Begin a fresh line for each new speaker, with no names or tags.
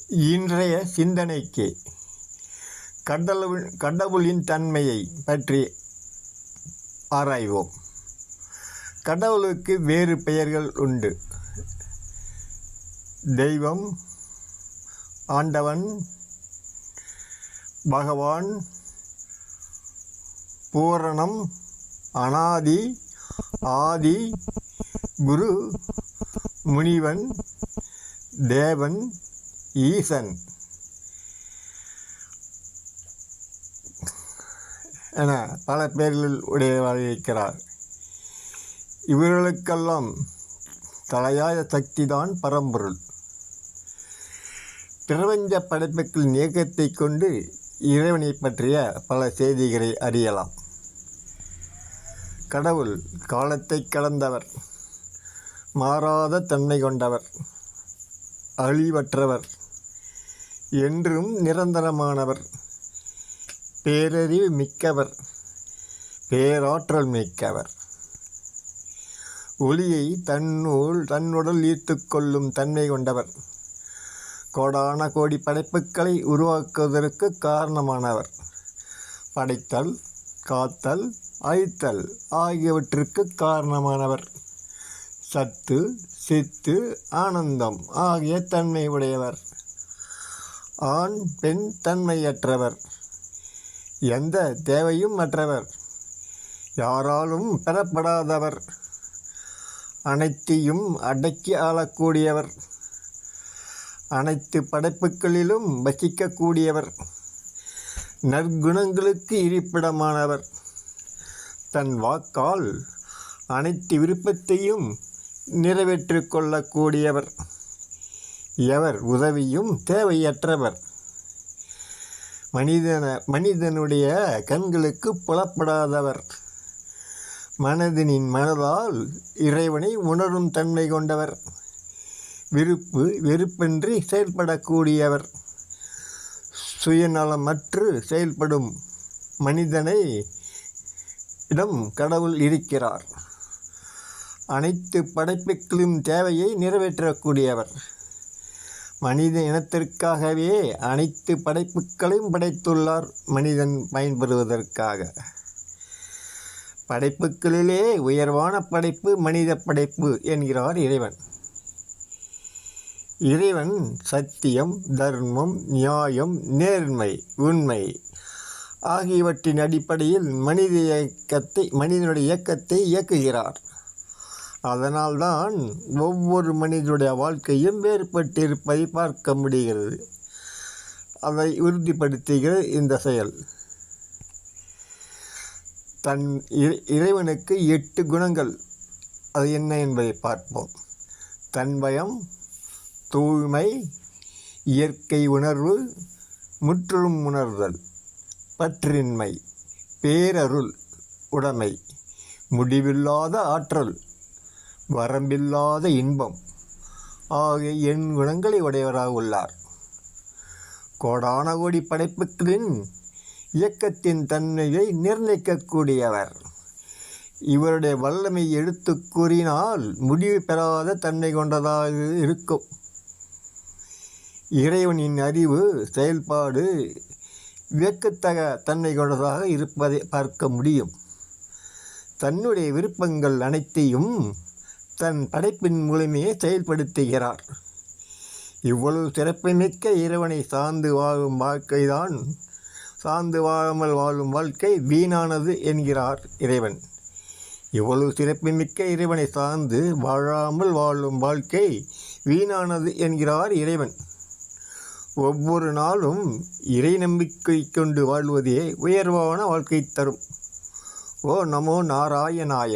இன்றைய சிந்தனைக்கு கடவுளின் தன்மையை பற்றி ஆராய்வோம். கடவுளுக்கு வேறு பெயர்கள் உண்டு. தெய்வம், ஆண்டவன், பகவான், பூரணம், அனாதி, ஆதி, குரு, முனிவன், தேவன், ஈசன் என பல பெயர்கள் உடையவராக இருக்கிறார். இவர்களுக்கெல்லாம் தலையாய சக்திதான் பரம்பொருள். பிரபஞ்ச படைப்புகளின் இயக்கத்தை கொண்டு இறைவனை பற்றிய பல செய்திகளை அறியலாம். கடவுள் காலத்தை கடந்தவர், மாறாத தன்மை கொண்டவர், அழிவற்றவர், என்றும் நிரந்தரமானவர், பேரறிவு மிக்கவர், பேராற்றல் மிக்கவர், ஒளியை தன்னுடல் ஈர்த்து கொள்ளும் தன்மை கொண்டவர், கோடான கோடி படைப்புகளை உருவாக்குவதற்கு காரணமானவர், படைத்தல், காத்தல், அழித்தல் ஆகியவற்றிற்கு காரணமானவர், சத்து, சித்து, ஆனந்தம் ஆகிய தன்மை உடையவர், ஆண் பெண் தன்மையற்றவர், எந்த தேவையும் அற்றவர், யாராலும் பெறப்படாதவர், அனைத்தையும் அடக்கி ஆளக்கூடியவர், அனைத்து படைப்புகளிலும் வசிக்கக்கூடியவர், நற்குணங்களுக்கு இருப்பிடமானவர், தன் வாக்கால் அனைத்து விருப்பத்தையும் நிறைவேற்றி கொள்ளக்கூடியவர், எவர் உதவியும் தேவையற்றவர், மனிதனுடைய கண்களுக்கு புலப்படாதவர், மனதினின் மனதால் இறைவனை உணரும் தன்மை கொண்டவர், விருப்பு வெறுப்பின்றி செயல்படக்கூடியவர், சுயநலமற்று செயல்படும் மனிதனை இடம் கடவுள் இருக்கிறார். அனைத்து படைப்புகளின் தேவையை நிறைவேற்றக்கூடியவர், மனித இனத்திற்காகவே அனைத்து படைப்புகளையும் படைத்துள்ளார். மனிதன் பயன்பெறுவதற்காக படைப்புகளிலே உயர்வான படைப்பு மனித படைப்பு என்கிறார் இறைவன். இறைவன் சத்தியம், தர்மம், நியாயம், நேர்மை, உண்மை ஆகியவற்றின் அடிப்படையில் மனிதனுடைய இயக்கத்தை இயக்குகிறார். அதனால்தான் ஒவ்வொரு மனிதனுடைய வாழ்க்கையும் வேறுபட்டிருப்பதை பார்க்க முடிகிறது. அதை உறுதிப்படுத்துகிறது இந்த செயல். இறைவனுக்கு 8 குணங்கள். அது என்ன என்பதை பார்ப்போம். தன்வயம், தூய்மை, இயற்கை உணர்வு, முற்றும் உணர்தல், பற்றின்மை, பேரருள் உடைமை, முடிவில்லாத ஆற்றல், வரம்பில்லாத இன்பம் ஆகிய 8 குணங்களை உடையவராக உள்ளார். கோடான கோடி படைப்புகளின் இயக்கத்தின் தன்மையை நிர்ணயிக்கக்கூடியவர். இவருடைய வல்லமை எடுத்து கூறினால் முடிவு பெறாத தன்மை கொண்டதாக இருக்கும். இறைவனின் அறிவு செயல்பாடு வியக்கத்தக தன்மை கொண்டதாக இருப்பதை பார்க்க முடியும். தன்னுடைய விருப்பங்கள் அனைத்தையும் தன் படைப்பின் மூலமே செயல்படுத்துகிறார். இவ்வளவு சிறப்புமிக்க இறைவனை சார்ந்து வாழாமல் வாழும் வாழ்க்கை வீணானது என்கிறார் இறைவன். இவ்வளவு சிறப்புமிக்க இறைவனை சார்ந்து வாழாமல் வாழும் வாழ்க்கை வீணானது என்கிறார் இறைவன். ஒவ்வொரு நாளும் இறை நம்பிக்கை கொண்டு வாழ்வதே உயர்வான வாழ்க்கை தரும். ஓ நமோ நாராயணாய.